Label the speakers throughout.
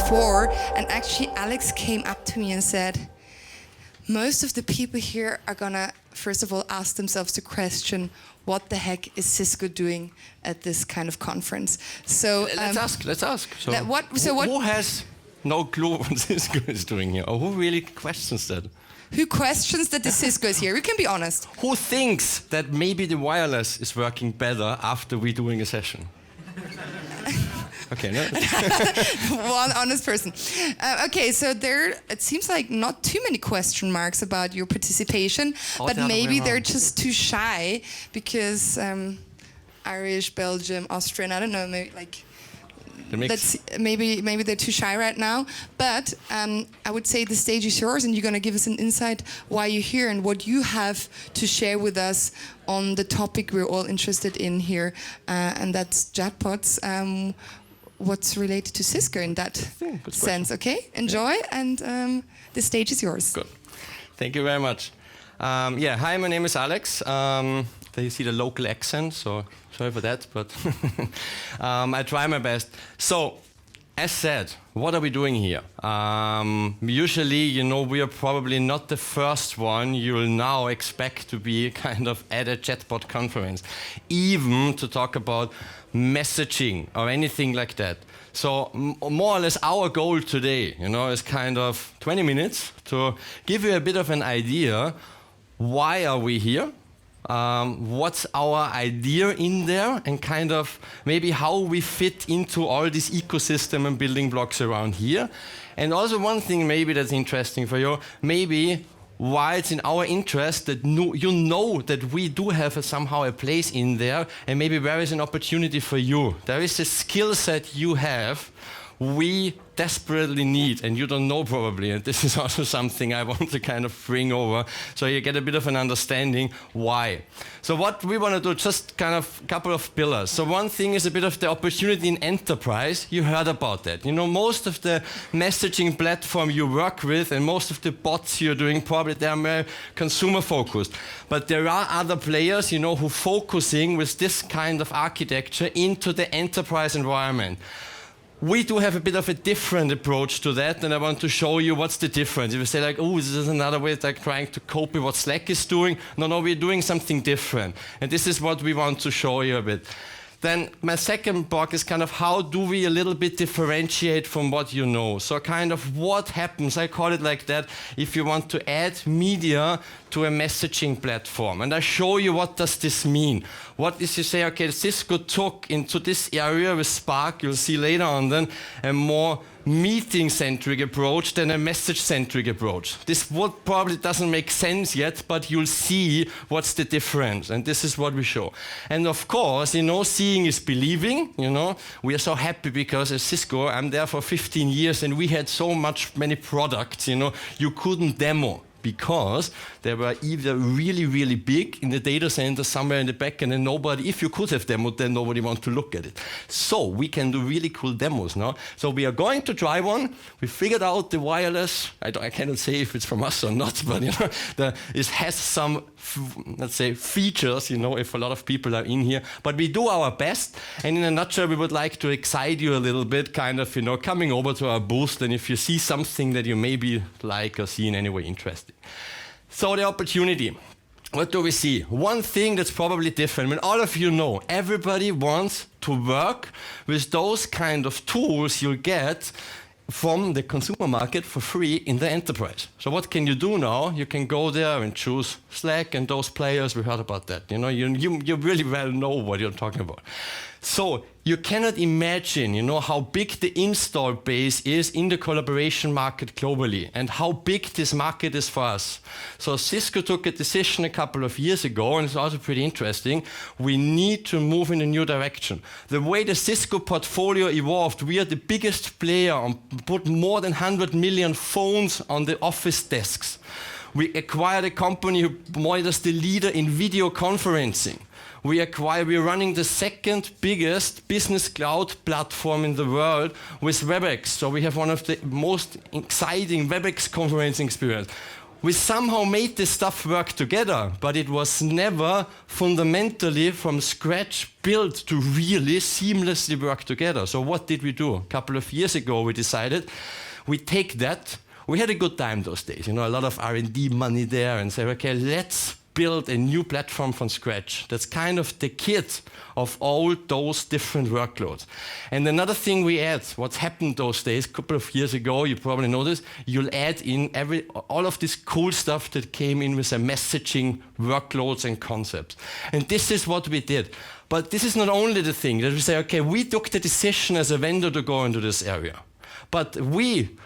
Speaker 1: before, and actually Alex came up to me and said, most of the people here are gonna, first of all, ask themselves the question, what the heck is Cisco doing at this kind of conference? So
Speaker 2: let's ask. So, who has no clue what Cisco is doing here? Or who really questions that?
Speaker 1: Who questions that the Cisco is here? We can be honest.
Speaker 2: Who thinks that maybe the wireless is working better after we're doing a session? Okay, no.
Speaker 1: One honest person. Okay, so it seems like not too many question marks about your participation, but maybe they're just too shy because Irish, Belgium, Austrian, I don't know, maybe like maybe they're too shy right now. But I would say the stage is yours, and you're going to give us an insight why you're here and what you have to share with us on the topic we're all interested in here, and that's chatbots. What's related to Cisco in that sense? Okay, enjoy, and the stage is yours.
Speaker 2: Good. Thank you very much. Hi, my name is Alex. There you see the local accent, so sorry for that, but I try my best. So, as said, what are we doing here? Usually, we are probably not the first one you'll now expect to be kind of at a chatbot conference, even to talk about messaging or anything like that. So more or less our goal today, is kind of 20 minutes to give you a bit of an idea. Why are we here? What's our idea in there, and kind of maybe how we fit into all this ecosystem and building blocks around here. And also one thing maybe that's interesting for you, maybe why it's in our interest that that we do have somehow a place in there, and maybe where is an opportunity for you. There is a skill set you have we desperately need, and you don't know probably, and this is also something I want to kind of bring over so you get a bit of an understanding why. So what we want to do, just kind of a couple of pillars. So one thing is a bit of the opportunity in enterprise. You heard about that. Most of the messaging platform you work with and most of the bots you're doing, probably they're more consumer focused. But there are other players, who focusing with this kind of architecture into the enterprise environment. We do have a bit of a different approach to that, and I want to show you what's the difference. If you say like, oh, this is another way like trying to copy what Slack is doing. No, we're doing something different. And this is what we want to show you a bit. Then my second block is kind of how do we a little bit differentiate from what you know. So kind of what happens, I call it like that, if you want to add media to a messaging platform. And I show you what does this mean. What is you say, okay, Cisco took into this area with Spark, you'll see later on then, a more meeting-centric approach than a message-centric approach. This what probably doesn't make sense yet, but you'll see what's the difference, and this is what we show. And of course, seeing is believing. We are so happy because at Cisco, I'm there for 15 years, and we had so many products, you couldn't demo. Because they were either really, really big in the data center somewhere in the back, and then if you could have demoed, then nobody wants to look at it. So we can do really cool demos now. So we are going to try one. We figured out the wireless. I cannot say if it's from us or not, but it has some, let's say, features, if a lot of people are in here. But we do our best, and in a nutshell, we would like to excite you a little bit, kind of, coming over to our booth, and if you see something that you maybe like or see in any way interesting. So the opportunity, what do we see? One thing that's probably different, when all of you know, everybody wants to work with those kind of tools you'll get from the consumer market for free in the enterprise. So what can you do now? You can go there and choose Slack and those players. We heard about that. You really well know what you're talking about. So you cannot imagine, how big the install base is in the collaboration market globally and how big this market is for us. So Cisco took a decision a couple of years ago, and it's also pretty interesting. We need to move in a new direction. The way the Cisco portfolio evolved, we are the biggest player put more than 100 million phones on the office desks. We acquired a company who is the leader in video conferencing. We're running the second biggest business cloud platform in the world with WebEx. So we have one of the most exciting WebEx conferencing experience. we somehow made this stuff work together, but it was never fundamentally from scratch built to really seamlessly work together. So what did we do? A couple of years ago, we decided we take that. We had a good time those days, a lot of R&D money there, and say, okay, let's build a new platform from scratch. That's kind of the kit of all those different workloads. And another thing we add, what's happened those days, a couple of years ago, you probably noticed, you'll add in all of this cool stuff that came in with the messaging workloads and concepts. And this is what we did. But this is not only the thing that we say, okay, we took the decision as a vendor to go into this area. But we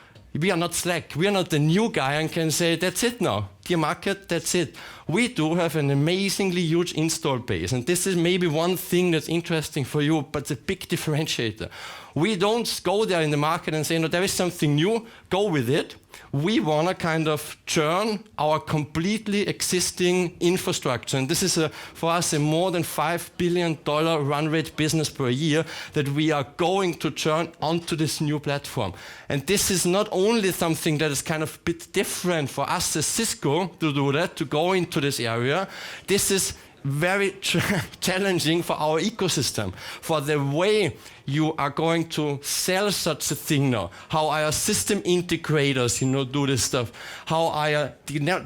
Speaker 2: are not Slack. We are not the new guy and can say, that's it now. Dear market, that's it. We do have an amazingly huge install base. And this is maybe one thing that's interesting for you, but it's a big differentiator. We don't go there in the market and say, no, there is something new, go with it. We want to kind of churn our completely existing infrastructure. And this is, for us, a more than $5 billion run rate business per year that we are going to churn onto this new platform. And this is not only something that is kind of a bit different for us as Cisco to do that, to go into this area. This is very challenging for our ecosystem, for the way you are going to sell such a thing now, how our system integrators, do this stuff, how our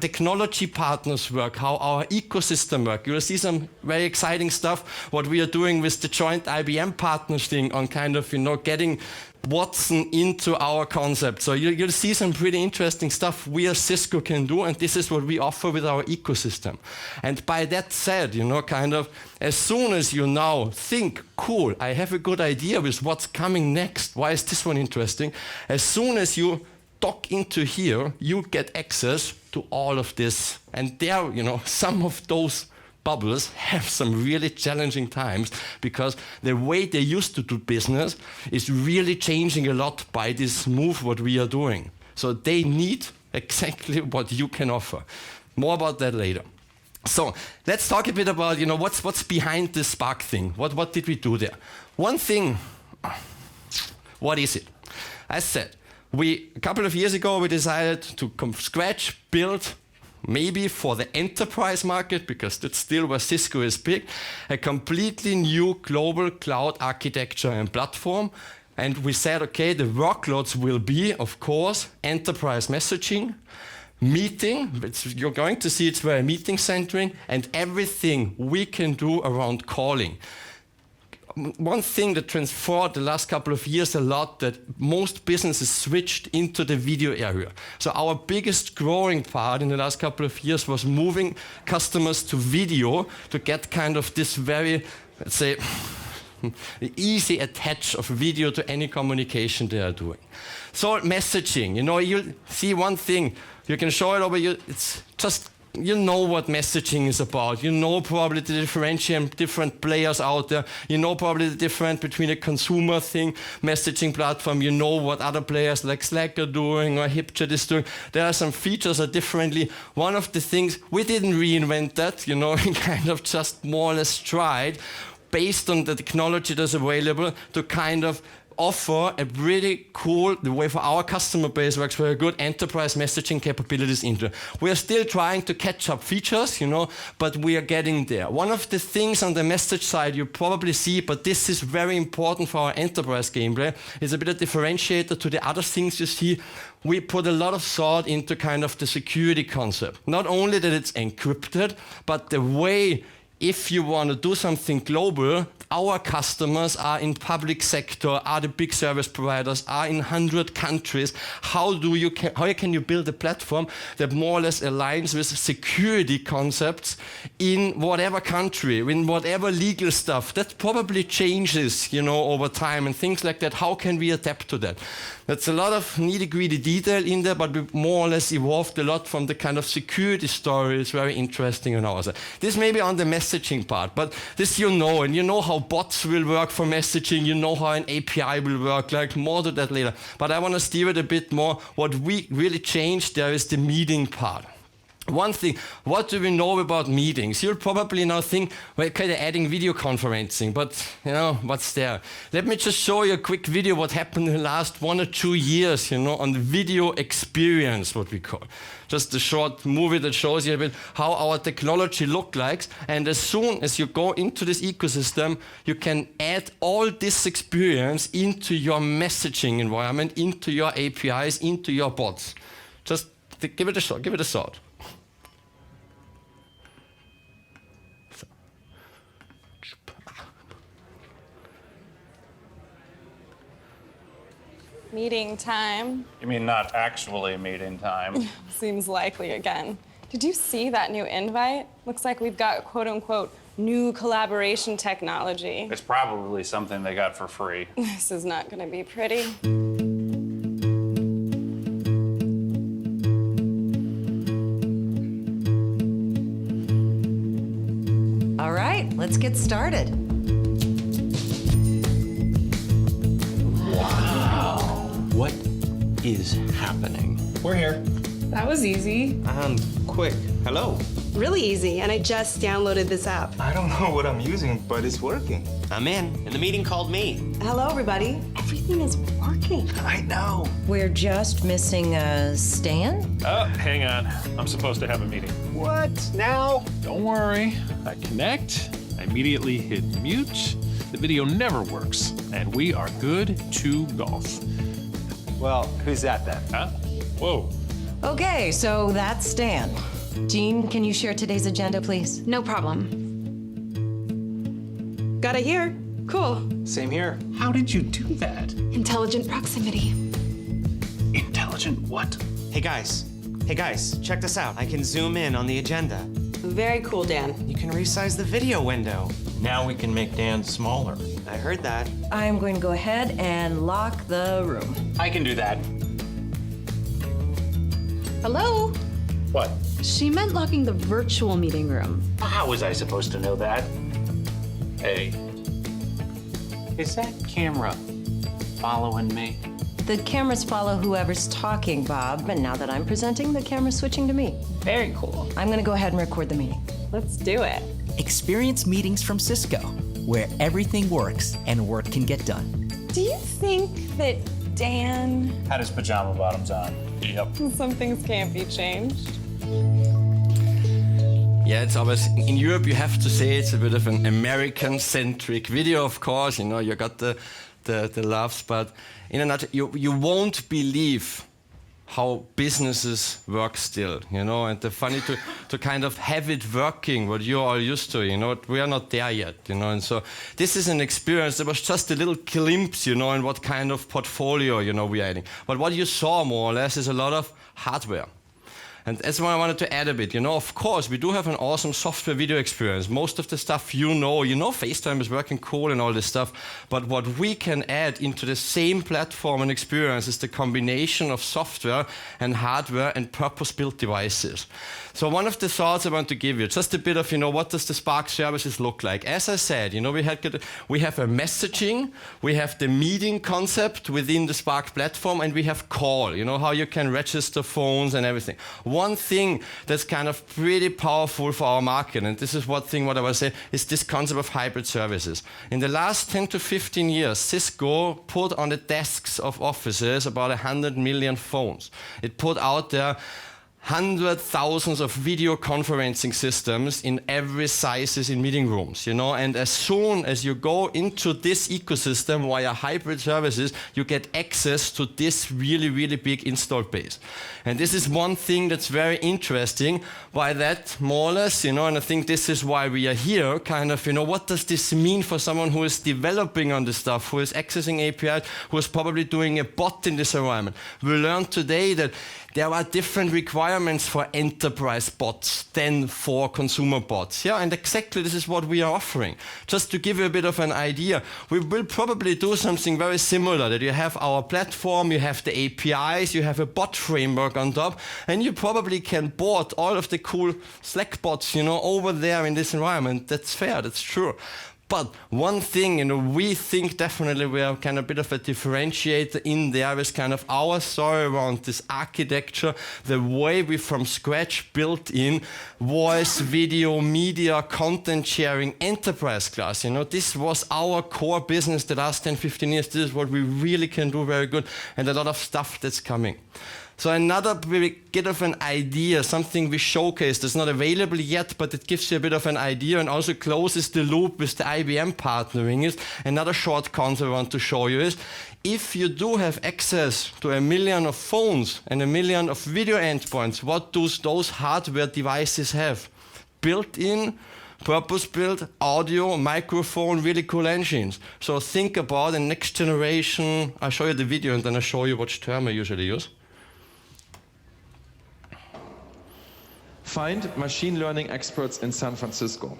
Speaker 2: technology partners work, how our ecosystem work. You'll see some very exciting stuff, what we are doing with the joint IBM partners thing on kind of, getting Watson into our concept. So you'll see some pretty interesting stuff we as Cisco can do, and this is what we offer with our ecosystem. And by that said, kind of, as soon as you now think, cool, I have a good idea with what's coming next, why is this one interesting? As soon as you dock into here, you get access to all of this. And there, some of those bubbles have some really challenging times because the way they used to do business is really changing a lot by this move what we are doing. So they need exactly what you can offer. More about that later. So let's talk a bit about what's behind this Spark thing. What did we do there? One thing, what is it? As said, a couple of years ago we decided to from scratch build, maybe for the enterprise market, because that's still where Cisco is big, a completely new global cloud architecture and platform. And we said, okay, the workloads will be, of course, enterprise messaging, meeting, you're going to see it's very meeting centering, and everything we can do around calling. One thing that transformed the last couple of years a lot, that most businesses switched into the video area. So our biggest growing part in the last couple of years was moving customers to video to get kind of this very, let's say, easy attach of video to any communication they are doing. So messaging, you see one thing, you can show it over you, it's just, what messaging is about. Probably the differentiate different players out there. Probably the difference between a consumer thing, messaging platform. What other players like Slack are doing or HipChat is doing. There are some features that are differently. One of the things, we didn't reinvent that, we kind of just more or less tried, based on the technology that's available, to kind of offer a really cool, the way for our customer base works very good, enterprise messaging capabilities into. We are still trying to catch up features, but we are getting there. One of the things on the message side you probably see, but this is very important for our enterprise gameplay, is a bit of differentiator to the other things you see. We put a lot of thought into kind of the security concept. Not only that it's encrypted, but the way, if you want to do something global, our customers are in public sector, are the big service providers, are in 100 countries. How can you build a platform that more or less aligns with security concepts in whatever country, in whatever legal stuff? That probably changes, over time and things like that. How can we adapt to that? That's a lot of nitty-gritty detail in there, but we more or less evolved a lot from the kind of security story. It's very interesting on our side. This may be on the messaging part, but this and how bots will work for messaging, how an API will work, more to that later. But I want to steer it a bit more. What we really changed there is the meeting part. One thing, what do we know about meetings? You'll probably now think, well, kind of adding video conferencing, but what's there? Let me just show you a quick video what happened in the last 1 or 2 years, on the video experience, what we call. Just a short movie that shows you a bit how our technology looks like. And as soon as you go into this ecosystem, you can add all this experience into your messaging environment, into your APIs, into your bots. Just give it a shot, give it a thought.
Speaker 3: Meeting time.
Speaker 4: You mean not actually meeting time?
Speaker 3: Seems likely again. Did you see that new invite? Looks like we've got quote unquote new collaboration technology.
Speaker 4: It's probably something they got for free.
Speaker 3: This is not gonna be pretty.
Speaker 5: All right, let's get started.
Speaker 6: What is happening?
Speaker 7: We're here.
Speaker 8: That was easy.
Speaker 6: Quick. Hello.
Speaker 9: Really easy, and I just downloaded this app.
Speaker 7: I don't know what I'm using, but it's working.
Speaker 6: I'm in, and the meeting called me.
Speaker 9: Hello, everybody. Everything is working.
Speaker 7: I know.
Speaker 5: We're just missing Stan.
Speaker 4: Oh, hang on. I'm supposed to have a meeting.
Speaker 7: What? Now?
Speaker 10: Don't worry. I connect, I immediately hit mute. The video never works, and we are good to golf.
Speaker 7: Well, who's that then?
Speaker 10: Huh? Whoa.
Speaker 5: Okay, so that's Stan. Jean, can you share today's agenda, please?
Speaker 8: No problem.
Speaker 9: Got it here. Cool.
Speaker 7: Same here.
Speaker 10: How did you do that?
Speaker 8: Intelligent proximity.
Speaker 10: Intelligent what?
Speaker 6: Hey guys, check this out. I can zoom in on the agenda.
Speaker 9: Very cool, Dan.
Speaker 6: You can resize the video window.
Speaker 7: Now we can make Dan smaller.
Speaker 6: I heard that.
Speaker 5: I'm going to go ahead and lock the room.
Speaker 4: I can do that.
Speaker 8: Hello?
Speaker 4: What?
Speaker 8: She meant locking the virtual meeting room.
Speaker 4: How was I supposed to know that? Hey. Is that camera following me?
Speaker 5: The cameras follow whoever's talking, Bob, and now that I'm presenting, the camera's switching to me.
Speaker 3: Very cool.
Speaker 5: I'm going to go ahead and record the meeting.
Speaker 3: Let's do it.
Speaker 11: Experience meetings from Cisco, where everything works and work can get done.
Speaker 3: Do you think that Dan...
Speaker 4: Had his pajama bottoms on. Yep.
Speaker 3: Some things can't be changed?
Speaker 2: Yeah, it's always, in Europe you have to say it's a bit of an American-centric video, of course, you got the laughs, but in a nutshell, you won't believe how businesses work still, and the funny to kind of have it working, what you're all used to, we are not there yet, and so this is an experience that was just a little glimpse, in what kind of portfolio, we're adding. But what you saw more or less is a lot of hardware. And that's why I wanted to add a bit. Of course, we do have an awesome software video experience. Most of the stuff FaceTime is working cool and all this stuff. But what we can add into the same platform and experience is the combination of software and hardware and purpose-built devices. So one of the thoughts I want to give you, just a bit of, what does the Spark services look like? As I said, we have a messaging, we have the meeting concept within the Spark platform, and we have call, how you can register phones and everything. One thing that's kind of pretty powerful for our market, and this is what I was saying, is this concept of hybrid services. In the last 10 to 15 years, Cisco put on the desks of offices about 100 million phones. It put out there hundreds, thousands of video conferencing systems in every sizes in meeting rooms, and as soon as you go into this ecosystem via hybrid services, you get access to this really, really big installed base. And this is one thing that's very interesting, why that more or less, and I think this is why we are here, kind of, what does this mean for someone who is developing on this stuff, who is accessing APIs, who is probably doing a bot in this environment. We learned today that there are different requirements for enterprise bots than for consumer bots. Yeah, and exactly this is what we are offering. Just to give you a bit of an idea, we will probably do something very similar, that you have our platform, you have the APIs, you have a bot framework on top, and you probably can board all of the cool Slack bots, over there in this environment. That's fair, that's true. But one thing, we think definitely we are kind of a bit of a differentiator in there is kind of our story around this architecture, the way we from scratch built in voice, video, media, content sharing, enterprise class. This was our core business the last 10, 15 years. This is what we really can do very good, and a lot of stuff that's coming. So another bit of an idea, something we showcased, it's not available yet, but it gives you a bit of an idea and also closes the loop with the IBM partnering is. Another short concept I want to show you is, if you do have access to 1 million of phones and 1 million of video endpoints, what do those hardware devices have? Built-in, purpose-built audio, microphone, really cool engines. So think about the next generation. I'll show you the video and then I'll show you which term I usually use.
Speaker 12: Find machine learning experts in San Francisco.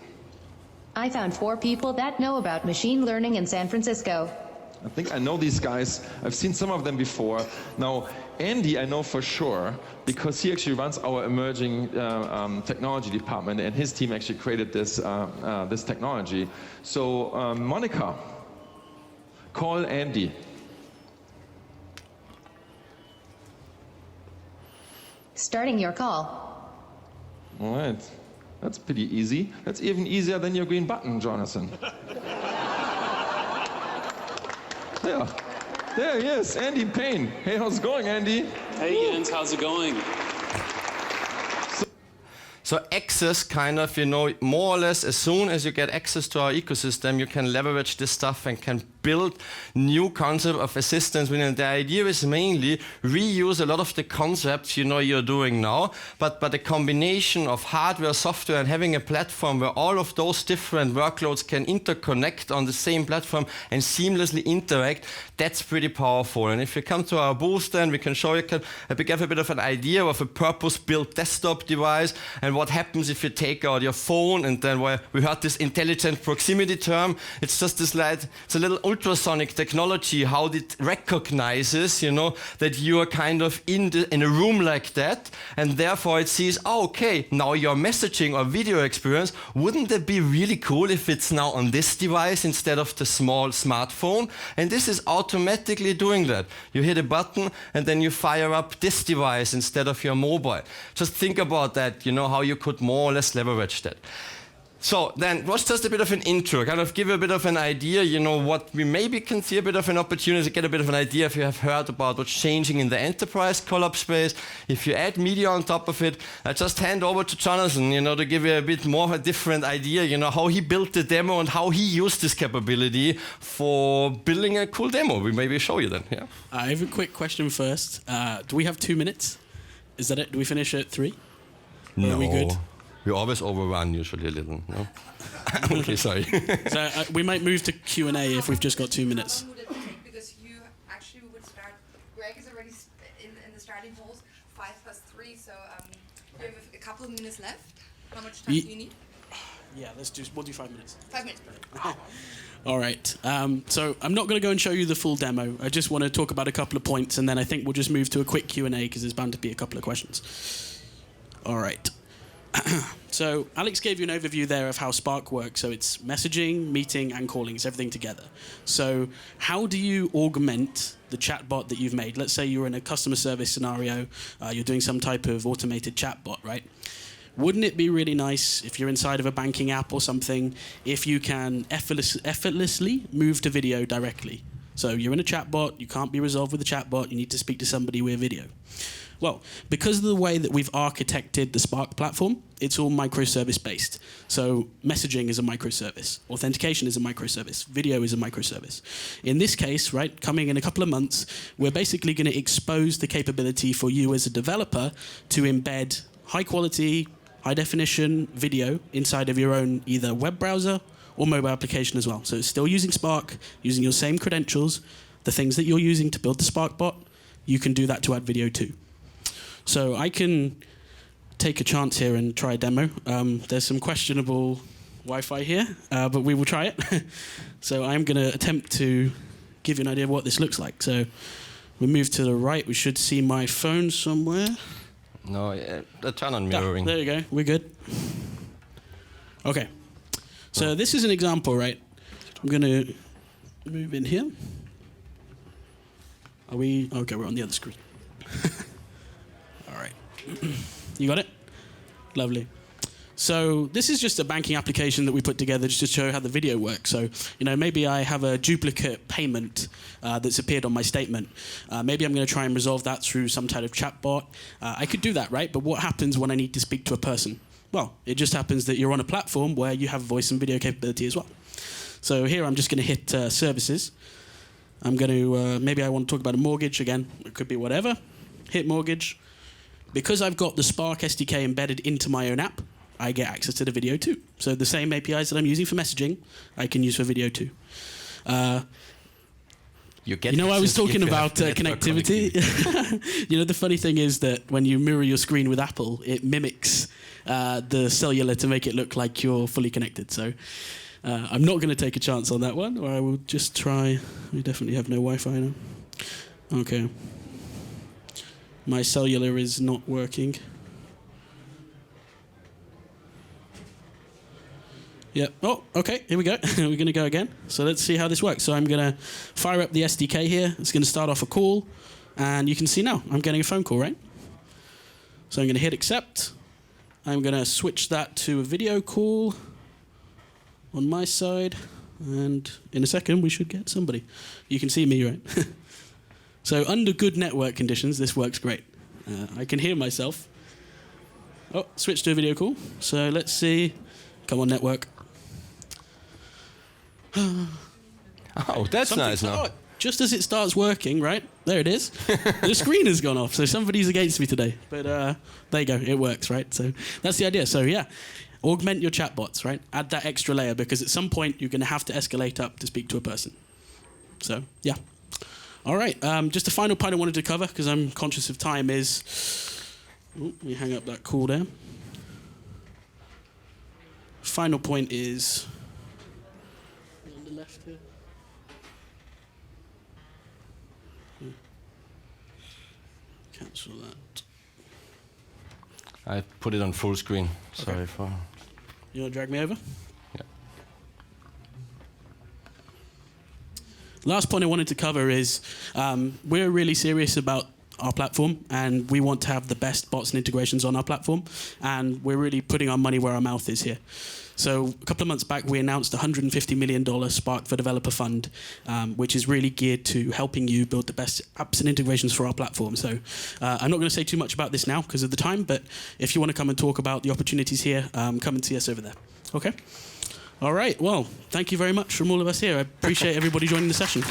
Speaker 13: I found 4 people that know about machine learning in San Francisco.
Speaker 12: I think I know these guys. I've seen some of them before. Now, Andy, I know for sure, because he actually runs our emerging technology department, and his team actually created this, this technology. So, Monica, call Andy.
Speaker 13: Starting your call.
Speaker 12: All right, that's pretty easy. That's even easier than your green button, Jonathan. Yeah, there he is, Andy Payne. Hey, how's it going, Andy?
Speaker 14: Hey, Jens, how's it going?
Speaker 2: So access kind of, more or less, as soon as you get access to our ecosystem, you can leverage this stuff and can build new concept of assistance. The idea is mainly reuse a lot of the concepts you're doing now, but a combination of hardware, software, and having a platform where all of those different workloads can interconnect on the same platform and seamlessly interact. That's pretty powerful. And if you come to our booth, then we can show you a bit of an idea of a purpose-built desktop device and what happens if you take out your phone, and then we heard this intelligent proximity term. It's just this it's a little ultrasonic technology, how it recognizes, that you are kind of in a room like that, and therefore it sees, okay, now your messaging or video experience, wouldn't it be really cool if it's now on this device instead of the small smartphone? And this is automatically doing that. You hit a button and then you fire up this device instead of your mobile. Just think about that, how you could more or less leverage that. So then, it was just a bit of an intro, kind of give you a bit of an idea, what we maybe can see a bit of an opportunity to get a bit of an idea if you have heard about what's changing in the enterprise collab space. If you add media on top of it, I just hand over to Jonathan, to give you a bit more of a different idea, how he built the demo and how he used this capability for building a cool demo. We maybe show you then, yeah?
Speaker 15: I have a quick question first. Do we have 2 minutes? Is that it? Do we finish at 3?
Speaker 2: No.
Speaker 15: Are we good?
Speaker 2: We always overrun usually a little, no? Okay, sorry.
Speaker 15: So we might move to Q&A if we've just got 2 minutes.
Speaker 1: Because you actually would start, Greg is already in the starting polls, 5+3, so you have a couple of minutes left. How much time do you need?
Speaker 15: Yeah, we'll do 5 minutes.
Speaker 1: 5 minutes.
Speaker 15: All right. So I'm not going to go and show you the full demo. I just want to talk about a couple of points, and then I think we'll just move to a quick Q&A because there's bound to be a couple of questions. All right. So Alex gave you an overview there of how Spark works. So it's messaging, meeting, and calling. It's everything together. So how do you augment the chatbot that you've made? Let's say you're in a customer service scenario. You're doing some type of automated chatbot, right? Wouldn't it be really nice if you're inside of a banking app or something, if you can effortlessly move to video directly? So you're in a chatbot. You can't be resolved with a chatbot. You need to speak to somebody with video. Well, because of the way that we've architected the Spark platform, it's all microservice based. So messaging is a microservice, authentication is a microservice, video is a microservice. In this case, right, coming in a couple of months, we're basically going to expose the capability for you as a developer to embed high quality, high definition video inside of your own either web browser or mobile application as well. So it's still using Spark, using your same credentials, the things that you're using to build the Spark bot, you can do that to add video too. So I can take a chance here and try a demo. There's some questionable Wi-Fi here, but we will try it. So I'm going to attempt to give you an idea of what this looks like. So we move to the right. We should see my phone somewhere.
Speaker 2: No, turn on mirroring.
Speaker 15: There you go. We're good. Okay. So this is an example, right? I'm going to move in here. Are we? Okay, we're on the other screen. All right. You got it? Lovely. So this is just a banking application that we put together just to show how the video works. So, maybe I have a duplicate payment that's appeared on my statement. Maybe I'm going to try and resolve that through some type of chatbot. I could do that, right? But what happens when I need to speak to a person? Well, it just happens that you're on a platform where you have voice and video capability as well. So here I'm just going to hit services. I'm going to, maybe I want to talk about a mortgage again. It could be whatever. Hit mortgage. Because I've got the Spark SDK embedded into my own app, I get access to the video too. So the same APIs that I'm using for messaging, I can use for video too. I was talking about connectivity. The funny thing is that when you mirror your screen with Apple, it mimics the cellular to make it look like you're fully connected. So I'm not going to take a chance on that one, or I will just try. We definitely have no Wi-Fi now. Okay. My cellular is not working. Yeah. Oh, okay. Here we go. We're going to go again. So let's see how this works. So I'm going to fire up the SDK here. It's going to start off a call. And you can see now I'm getting a phone call, right? So I'm going to hit accept. I'm going to switch that to a video call on my side. And in a second, we should get somebody. You can see me, right? So under good network conditions, this works great. I can hear myself. Oh, switch to a video call. So let's see. Come on, network.
Speaker 2: Oh, that's nice now.
Speaker 15: Just as it starts working, right? There it is. The screen has gone off, so somebody's against me today. But there you go, it works, right? So that's the idea. So yeah, augment your chatbots, right? Add that extra layer, because at some point you're going to have to escalate up to speak to a person. So yeah. All right, just a final point I wanted to cover, because I'm conscious of time, is... Ooh, let me hang up that call there. Final point is... on the left here. Cancel that.
Speaker 2: I put it on full screen.
Speaker 15: Okay.
Speaker 2: Sorry for...
Speaker 15: You want to drag me over?
Speaker 2: Yeah.
Speaker 15: Last point I wanted to cover is we're really serious about our platform, and we want to have the best bots and integrations on our platform, and we're really putting our money where our mouth is here. So a couple of months back, we announced a $150 million Spark for Developer Fund, which is really geared to helping you build the best apps and integrations for our platform. So I'm not going to say too much about this now because of the time, but if you want to come and talk about the opportunities here, come and see us over there. Okay? All right. Well, thank you very much from all of us here. I appreciate everybody joining the session.